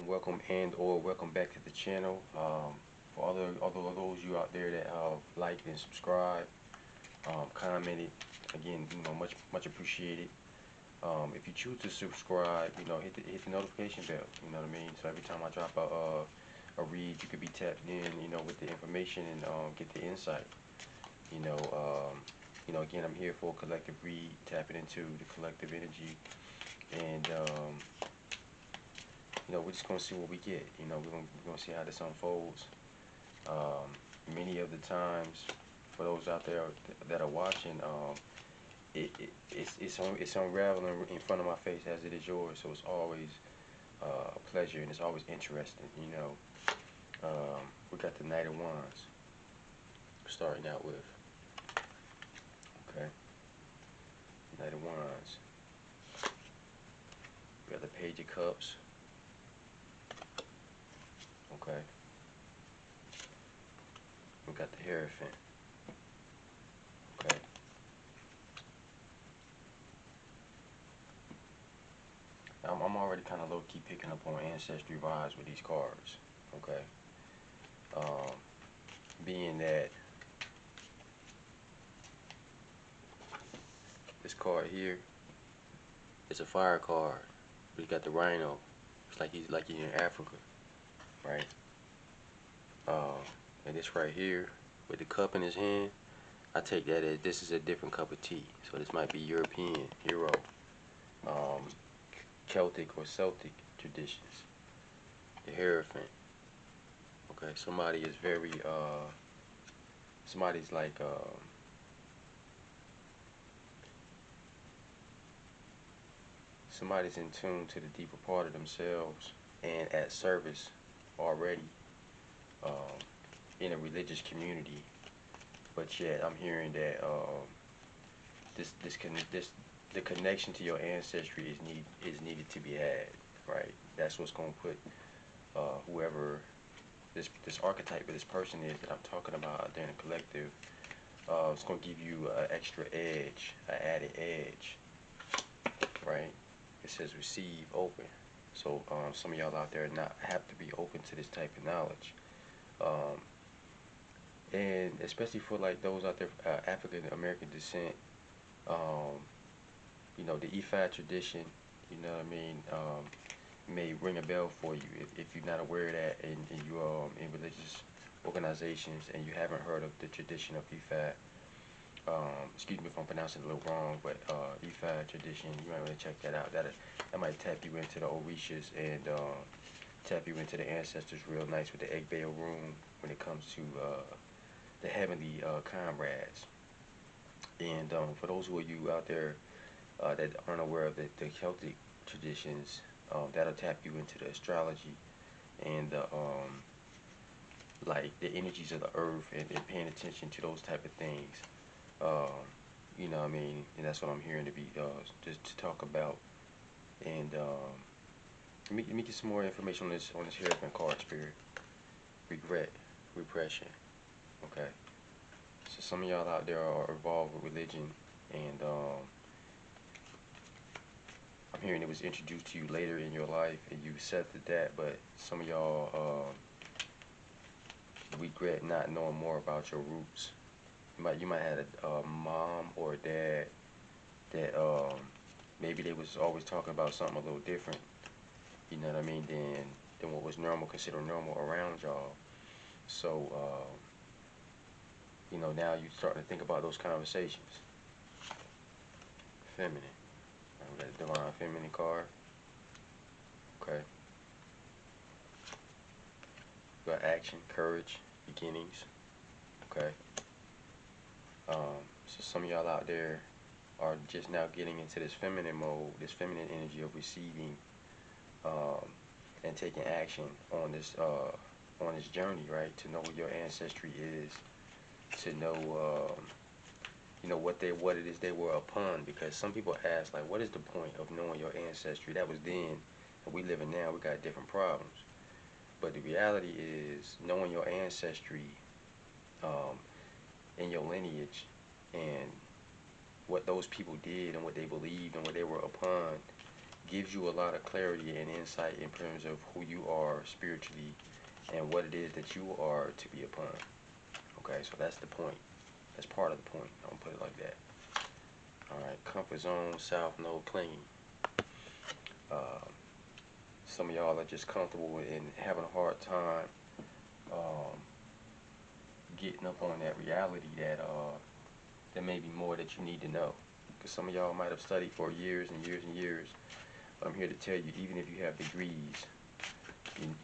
Welcome or welcome back to the channel. For other those you out there that liked and subscribed, commented, again, much appreciated. If you choose to subscribe, hit the notification bell. You know what I mean. So every time I drop a read, you could be tapped in, with the information and get the insight. You know, again, I'm here for a collective read, tapping into the collective energy, and we're just gonna see what we get. We're gonna see how this unfolds. Many of the times, for those out there that are watching, it's unraveling in front of my face as it is yours. So it's always a pleasure and it's always interesting. We got the Knight of Wands starting out with. Okay, Knight of Wands. We got the Page of Cups. Okay. We got the Hierophant. Okay. I'm already kind of low-key picking up on ancestry vibes with these cards. Okay. Um, Being that this card here is a fire card. We got the rhino. It's like he's in Africa, right? Uh, and this right here with the cup in his hand, I take that as this is a different cup of tea. So this might be European, Euro, um, Celtic or Celtic traditions. The Hierophant. Okay, somebody is very somebody's like somebody's in tune to the deeper part of themselves and at service already um, in a religious community, but yet I'm hearing that this the connection to your ancestry is needed to be had, right? That's what's going to put whoever this archetype of this person is that I'm talking about out there in the collective. It's going to give you an extra edge, an added edge, right? It says receive, open. So some of y'all out there not have to be open to this type of knowledge. Um, and especially for like those out there, African American descent, um, the Ifa tradition, you know what I mean, may ring a bell for you if you're not aware of that and you're in religious organizations and you haven't heard of the tradition of Ifa. Excuse me if I'm pronouncing it a little wrong, but Ifa tradition, you might want to check that out. That might tap you into the Orishas and tap you into the ancestors real nice with the egg bale room when it comes to the heavenly comrades. And for those who are you out there that aren't aware of the Celtic traditions, that'll tap you into the astrology and the like the energies of the earth and paying attention to those type of things. Um, you know what I mean? And that's what I'm hearing to be just to talk about. And let me get some more information on this Hierophant card spirit. Regret, repression. Okay. So some of y'all out there are involved with religion, and I'm hearing it was introduced to you later in your life, and you accepted that. But some of y'all regret not knowing more about your roots. You might have a mom or a dad that maybe they was always talking about something a little different. You know what I mean? Than what was normal, considered normal around y'all. So now you starting to think about those conversations. Feminine. We got the divine feminine card. Okay. We got action, courage, beginnings. Okay. So some of y'all out there are just now getting into this feminine mode, this feminine energy of receiving um, and taking action on this journey, right? To know what your ancestry is, to know what it is they were upon. Because some people ask like, what is the point of knowing your ancestry? That was then, and we living now. We got different problems. But the reality is knowing your ancestry um, and your lineage and what those people did and what they believed and what they were upon gives you a lot of clarity and insight in terms of who you are spiritually and what it is that you are to be upon. Okay, so that's the point. That's part of the point. I'm gonna put it like that. All right, comfort zone, south node clinging. Uh, some of y'all are just comfortable and having a hard time um, getting up on that reality that there may be more that you need to know. Because some of y'all might have studied for years and years and years. But I'm here to tell you, even if you have degrees,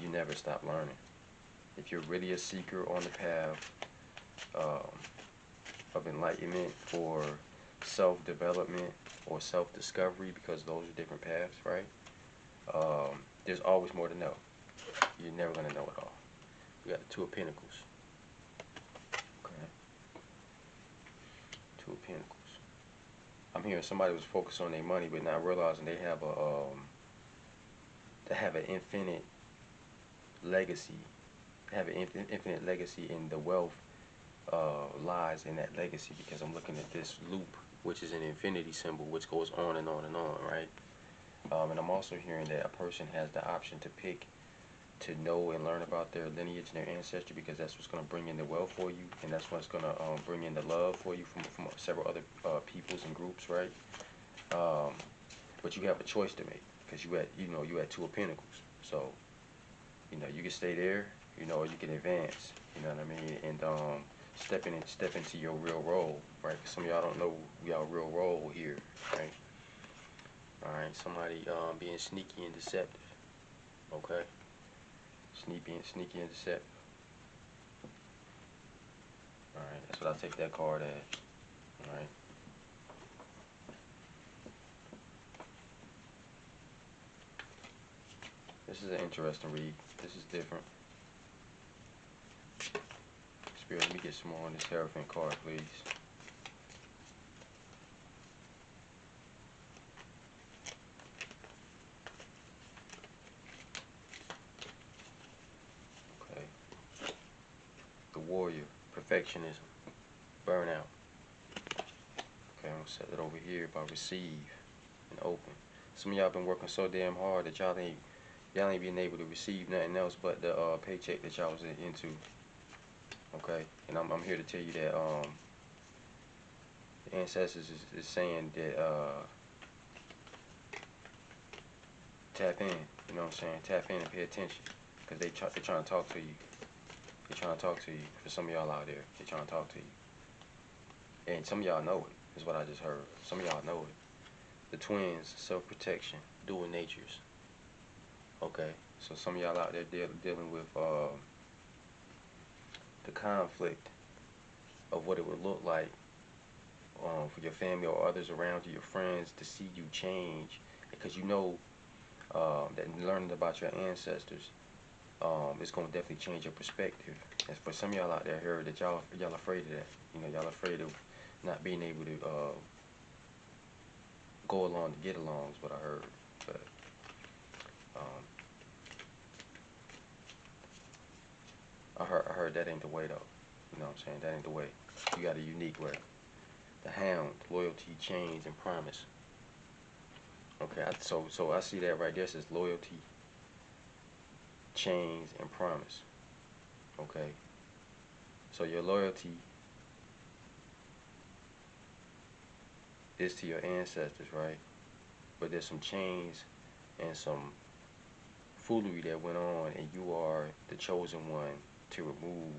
you never stop learning. If you're really a seeker on the path um, of enlightenment for self-development or self-discovery, because those are different paths, right? There's always more to know. You're never going to know it all. We got the Two of Pentacles. Okay. Two of Pentacles. I'm hearing somebody was focused on their money, but not realizing they have an infinite legacy. They have an infinite legacy, and the wealth lies in that legacy. Because I'm looking at this loop, which is an infinity symbol, which goes on and on and on, right? And I'm also hearing that a person has the option to pick to know and learn about their lineage and their ancestry, because that's what's going to bring in the wealth for you, and that's what's going to bring in the love for you from several other peoples and groups, right? But you have a choice to make, because you at Two of Pentacles, so you can stay there, or you can advance, you know what I mean, and step into your real role, right? 'Cause some of y'all don't know y'all real role here, right? All right, somebody being sneaky and deceptive, okay? Sneaky and deceptive. Alright, that's what I take that card as. Alright. This is an interesting read. This is different. Spirit, let me get some more on this Hierophant card, please. Okay. The Warrior. Perfectionism. Burnout. Okay, I'm gonna set it over here by receive and open. Some of y'all been working so damn hard that y'all ain't being able to receive nothing else but the paycheck that y'all was into. Okay, and I'm here to tell you that the ancestors is saying that tap in. You know what I'm saying? Tap in and pay attention, because they're trying to talk to you. They're trying to talk to you. For some of y'all out there, they're trying to talk to you. And some of y'all know it, is what I just heard. Some of y'all know it. The twins, self-protection, dual natures. Okay, so some of y'all out there dealing with the conflict of what it would look like for your family or others around you, your friends, to see you change. Because that learning about your ancestors, it's going to definitely change your perspective. And for some of y'all out there, I heard that y'all afraid of that. Y'all afraid of not being able to go along to get along is what I heard. But I heard that ain't the way though. You know what I'm saying? That ain't the way. You got a unique way. The Hound, loyalty, chains, and promise. Okay, so I see that right there. It says loyalty, chains, and promise. Okay, so your loyalty is to your ancestors, right? But there's some chains and some foolery that went on, and you are the chosen one to remove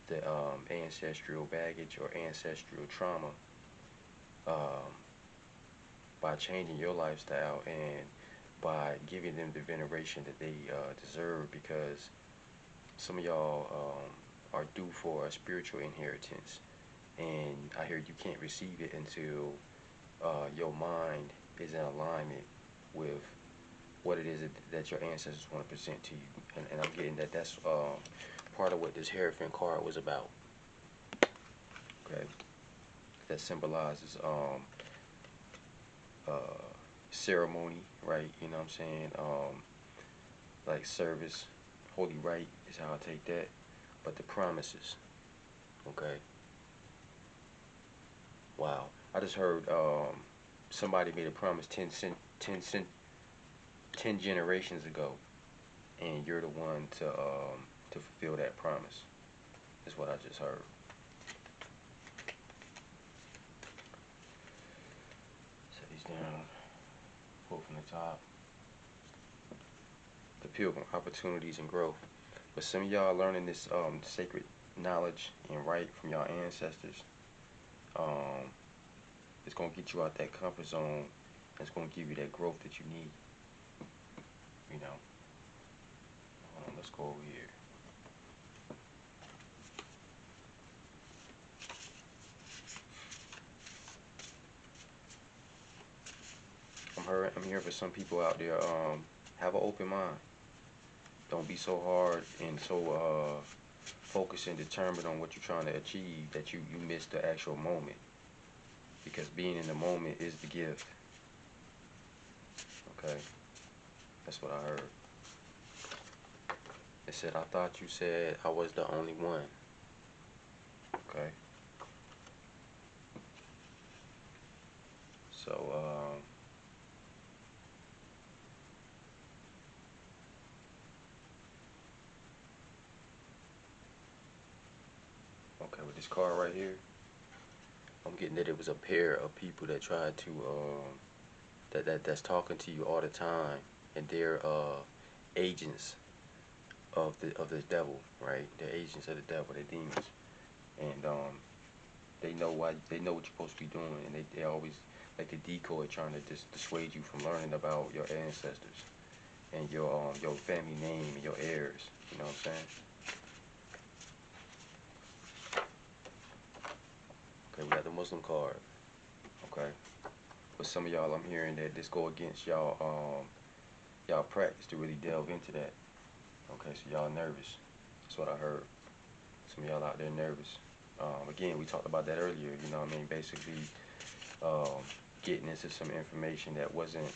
the ancestral baggage or ancestral trauma um, by changing your lifestyle and by giving them the veneration that they deserve, because some of y'all are due for a spiritual inheritance, and I hear you can't receive it until your mind is in alignment with what it is that your ancestors want to present to you. And I'm getting that's part of what this Hierophant card was about. Okay, that symbolizes uh, ceremony, right? You know what I'm saying? Like service, holy rite is how I take that. But the promises, okay? Wow, I just heard somebody made a promise 10 cent 10 generations ago, and you're the one to fulfill that promise. Is what I just heard. Set these down. Quote from the top. The Pilgrim, Opportunities and Growth. But some of y'all learning this sacred knowledge and right from y'all ancestors. Um, it's gonna get you out that comfort zone. It's gonna give you that growth that you need. You know. Let's go over here. I'm here for some people out there. Have an open mind. Don't be so hard and so focused and determined on what you're trying to achieve that you miss the actual moment. Because being in the moment is the gift. Okay, that's what I heard. It said, I thought you said I was the only one. Okay. So, okay, with this card right here, I'm getting that it was a pair of people that tried to, that's talking to you all the time, and they're agents of the devil, right? They're agents of the devil, they're demons, and they know they know what you're supposed to be doing, and they always like to decoy, trying to dissuade you from learning about your ancestors and your family name and your heirs. You know what I'm saying? Okay, we got the Muslim card. Okay, but some of y'all, I'm hearing that this go against y'all practice to really delve into that. Okay, so y'all nervous. That's what I heard. Some of y'all out there nervous. Again, we talked about that earlier. You know what I mean? Basically, um, getting into some information that wasn't,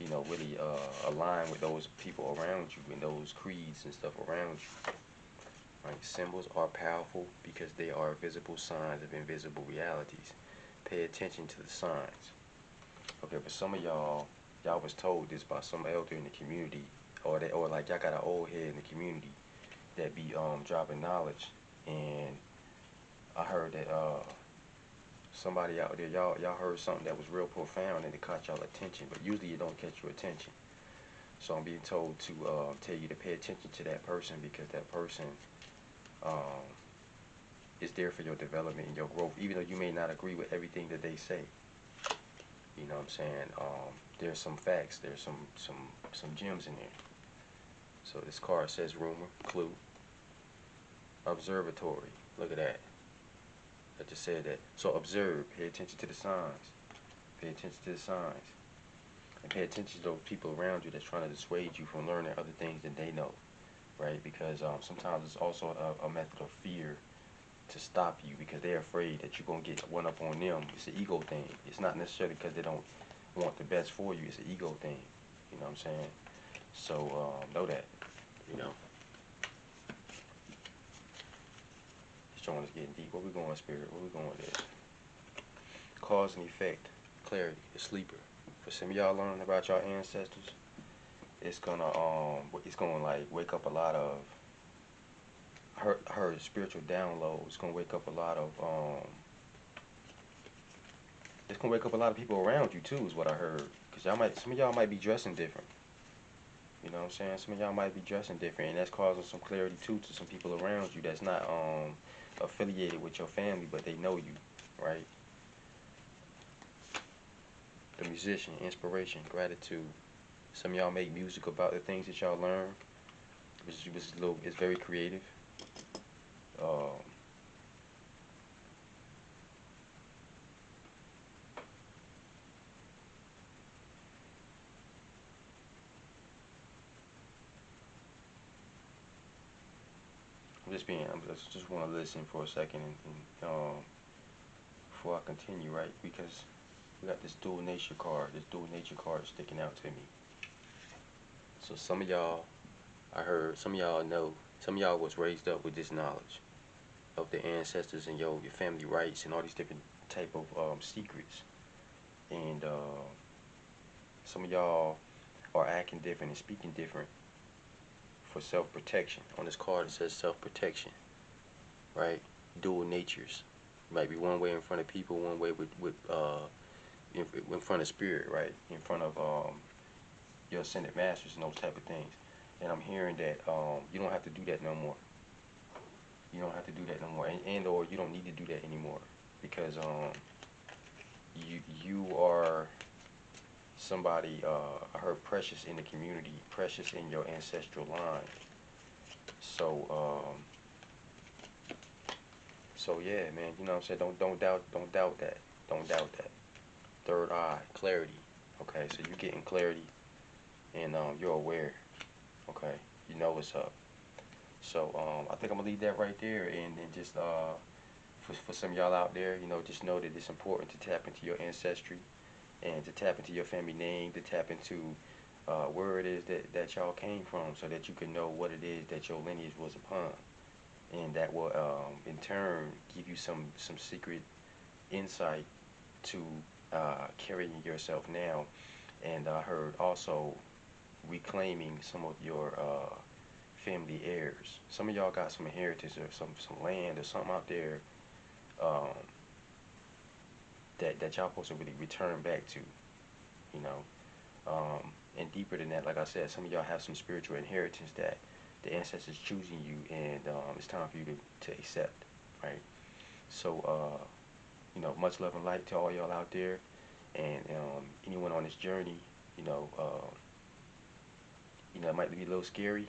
really aligned with those people around you and those creeds and stuff around you. Right? Symbols are powerful because they are visible signs of invisible realities. Pay attention to the signs. Okay, for some of y'all was told this by some elder in the community, or like y'all got an old head in the community that be dropping knowledge, and I heard that somebody out there, y'all heard something that was real profound and it caught y'all attention, but usually it don't catch your attention. So I'm being told to tell you to pay attention to that person, because that person um, is there for your development and your growth, even though you may not agree with everything that they say. You know what I'm saying? There's some facts, there's some gems in there. So this card says rumor, clue, observatory. Look at that. I just said that. So observe, pay attention to the signs. Pay attention to the signs. And pay attention to those people around you that's trying to dissuade you from learning other things than they know. Right? Because sometimes it's also a method of fear to stop you, because they're afraid that you're going to get one up on them. It's an ego thing. It's not necessarily because they don't want the best for you. It's an ego thing. You know what I'm saying? So know that. You know. This joint is getting deep. Where we going, Spirit? Where we going with this? Cause and effect. Clarity. The sleeper. For some of y'all learning about your ancestors, it's gonna like wake up a lot of her spiritual download. It's gonna wake up a lot of it's gonna wake up a lot of people around you too, is what I heard. Cause some of y'all might be dressing different. You know what I'm saying? Some of y'all might be dressing different, and that's causing some clarity too to some people around you that's not affiliated with your family, but they know you, right? The musician, inspiration, gratitude. Some of y'all make music about the things that y'all learn, which is it's very creative. Um, I just want to listen for a second, and before I continue, right? Because we got this dual nature card. This dual nature card sticking out to me. So some of y'all, I heard, some of y'all know, some of y'all was raised up with this knowledge of the ancestors and your family rights and all these different type of secrets. And some of y'all are acting different and speaking different for self-protection. On this card it says self-protection, right? Dual natures. Might be one way in front of people, one way in front of spirit, right? In front of your ascended masters and those type of things. And I'm hearing that you don't have to do that no more. You don't have to do that no more, and or you don't need to do that anymore, because you are somebody, I heard precious in the community, precious in your ancestral line. So so yeah, man, you know what I'm saying? Don't doubt that. Don't doubt that. Third eye, clarity. Okay, so you're getting clarity, and you're aware. Okay, you know what's up. So I think I'm gonna leave that right there, and then just for some of y'all out there, you know, just know that it's important to tap into your ancestry and to tap into your family name, to tap into where it is that y'all came from, so that you can know what it is that your lineage was upon, and that will in turn give you some secret insight to carrying yourself now. And I heard also reclaiming some of your family heirs. Some of y'all got some inheritance or some land or something out there um, that y'all supposed to really return back to, you know. And deeper than that, like I said, some of y'all have some spiritual inheritance that the ancestors choosing you, and it's time for you to accept, right? So, you know, much love and light to all y'all out there, and anyone on this journey, you know, it might be a little scary,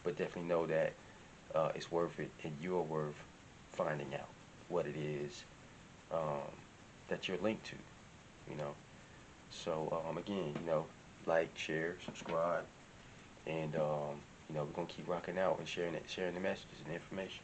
but definitely know that it's worth it, and you're worth finding out what it is um, that you're linked to, you know. So again, you know, like, share, subscribe, and you know, we're gonna keep rocking out and sharing the messages and information.